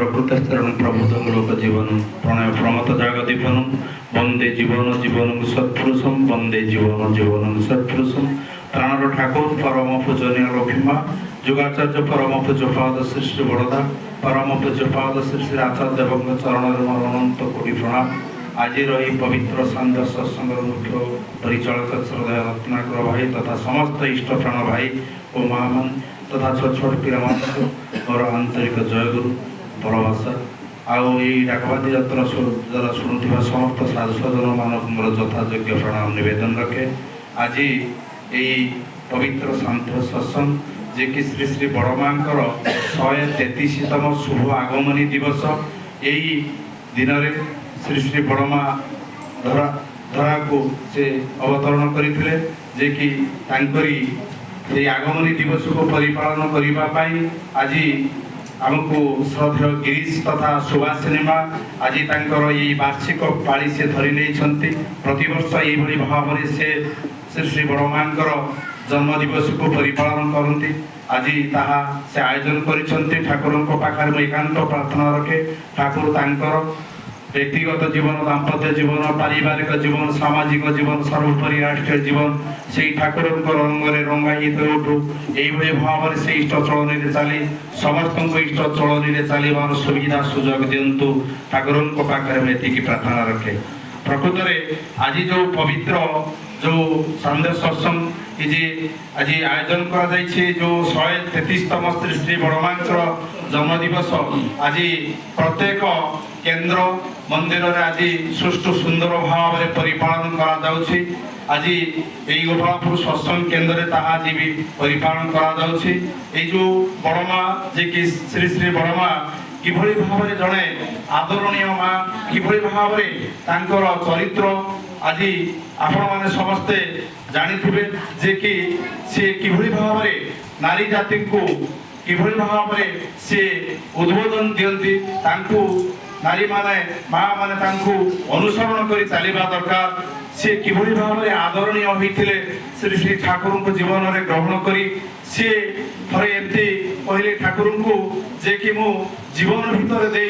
कृतस्तरण प्रबोधक लोक जीवन प्रणय प्रमत जागदीपन वंदे जीवन जीवन सत्पुरुषम वंदे जीवन जीवन सत्पुरुषम प्राणर ठाकुर परम पूजनीय लक्ष्मा जुगाचार्य परम पूज्यपाद श्री श्री बड़दा परम पूज्यपाद श्री श्री आचार्य देव चरण मोर अनंत कोटि प्रणाम। आज पवित्र सांध्य सत्संग मुख्य परिचालक श्रद्धेय रत्नाकर भाई तथा समस्त इष्ट प्राण भाई और माँ मन तथा छोट छोट पिला मोर आंतरिक जयगुरु बलभाषा आउ डाकबादी यात्रा द्वारा शुणुवा समस्त साधुसजन मानक यथायोग्य प्रणाम निवेदन रखे। आज यही पवित्र सांध्य सत्संग जे कि श्री श्री बड़मां 133तम शुभ आगमनी दिवस यही दिन में श्री श्री बड़मा धरा को से अवतरण करते जे कि तांकरी आगमनी दिवस को परिपालन करने आज आमको श्रद्धेय गिरीश तथा सुभाषिनी माँ आज ये वार्षिक पाली से धरी नहीं प्रतिवर्ष यही भाव में से श्री श्री बड़मां जन्म दिवस को परिपालन करती आज ताहा से आयोजन कर ठाकुर पाखे एकांत प्रार्थना रखे ठाकुर तांकर व्यक्तिगत जीवन दाम्पत्य जीवन पारिवारिक जीवन सामाजिक जीवन सर्वोपरि राष्ट्रीय जीवन से ठाकुर रंगे रंगायित उठू यही भाव से इष्ट चलन चली समस्त इष्ट चलन चलवार सुविधा सुजोग दिंतु ठाकुर पाखे एति प्रार्थना रखे। प्रकृत में आज जो पवित्र जो सांध्य सत्संग आज आयोजन कर जो 133तम श्री श्री बड़मां जन्म दिवस आज प्रत्येक केन्द्र मंदिर में आज सुष्ठु सुंदर भाव में परिपालन करा आज यही गोपालपुर सत्संग केन्द्र आज भी परिपालन करा जो बड़मा जे कि श्री श्री बड़मा किभली भाव में जड़े आदरणीय माँ किभली भाव में चरित्र आज आपण मैंने समस्ते जानी जे कि सी किभली भाव में नारी जाति को किभली भाव में सी उद्बोधन दियंती नारी माने माँ माने अनुसरण कर चलवा दरकार सी किभली भाव में आदरणीय होते श्री श्री ठाकुर को जीवन में ग्रहण करी सी थे एमती कहले ठाकुर को जे कि मु जीवन भितर दे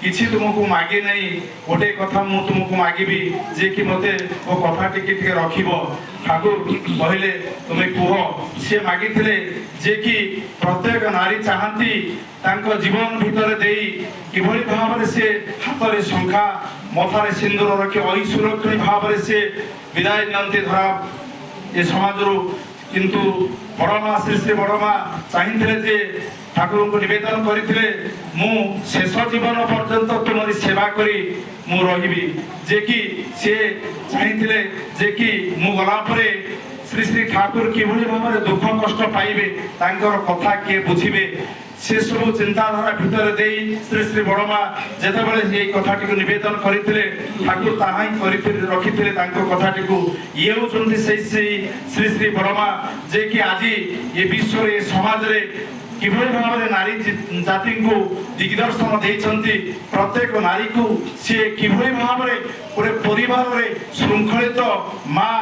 किसी तुमको मागे नहीं गोटे कथा मु तुमको मागिबी जे कि मते वो कथा टिके रखिब ठाकुर कहले तुम्हें कह सी मागिथिले जे कि प्रत्येक नारी चाहती तांको जीवन भितर दे किभली भाव में से हाथ में शंखा मथारे सिंदूर रखी ऐश्वर्य भाव में से विदाय नियंती धरा ये समाज किंतु बड़मा श्री श्री बड़मा चाहिए जे ठाकुर को निवेदन करते मु शेष जीवन पर्यंत तुमरी सेवा करी मु रही जे कि सी चाहिए जे कि मु गला परे श्री श्री ठाकुर किभली भाव में दुख कष्ट पाइबे तांकर कथा किए बुझिबे से सब चिंताधारा भितर दे श्री श्री बड़मा जेते बेले ये कथाटी को निवेदन करते ठाकुर ताहा रखी कथाटी को ये होचंती श्री श्री बड़मा जे कि आज ये विश्व रे समाज रे किभली भाव में नारी जाति को दिग्दर्शन देइछंती प्रत्येक नारी को सी किभली भाव में गोटे परिवार में श्रृंखलित माँ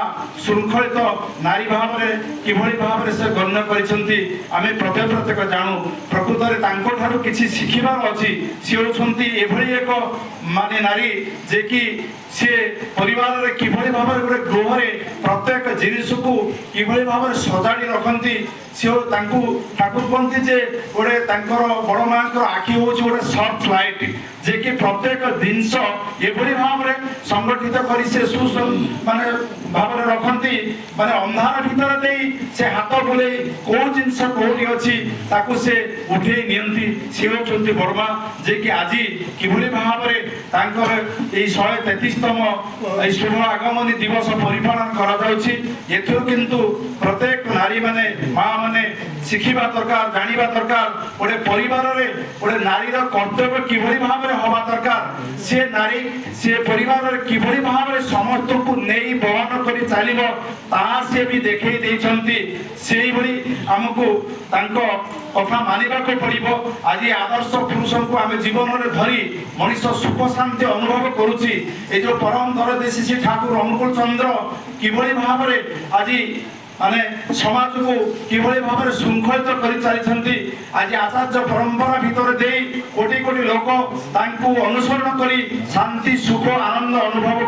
श्रृंखलित नारी भाव में किभली भाव में से गण्य करिसंती आमे प्रत्येक जानू प्रकृत में तांको ठारू किछि शिखिबार अछि सी होचंती एभली एक माने नारी जे कि सी परिवार में किभली भाव में गोटे गृह में प्रत्येक जिनिस को किभली भाव में सजाड़ी रखती सी ठाकुर कहते जे गोटे बड़ माँ आखि हूँ गोटे सर्च लाइट जे कि प्रत्येक जिनस एभली भाव में संगठित कर माने भाव में रखती माने अंधार भितर दे से हाथ बुले कौ जिनस कौटी अच्छी ताकू से उठे नियंती सी होचंती बड़मा जे कि आज किभली भाव में 133तम शुभ आगमनी दिवस परिपालन करा किंतु प्रत्येक नारी माने माँ माने शिखिबा दरकार जानिबा दरकार गोटे परिवार में गोटे नारी कर्तव्य किभली भाव में हवा दरकार से नारी से परिवार में किभली भाव में समस्त को नहीं बहन कर चलो ता से भी देखे देइछंती सेही भली हमको तांको कथा मानिबा को पड़िबो। आज आदर्श पुरुष को आम जीवन में धरी मनीष सुख शांति अनुभव करुची ए जो परम दरदेशी ठाकुर अनुकूल चंद्र किभली भाव में आज ମାନେ ସମାଜକୁ କିଭଳି ଭାବରେ ଶୃଙ୍ଖଳିତ କରିଚାଲିଛନ୍ତି। ଆଜି ଆଚାର୍ଯ୍ୟ ପରମ୍ପରା ଭିତରେ ଦେଇ କୋଟି କୋଟି ଲୋକ ତାଙ୍କୁ ଅନୁସରଣ କରି ଶାନ୍ତି ସୁଖ ଆନନ୍ଦ ଅନୁଭବ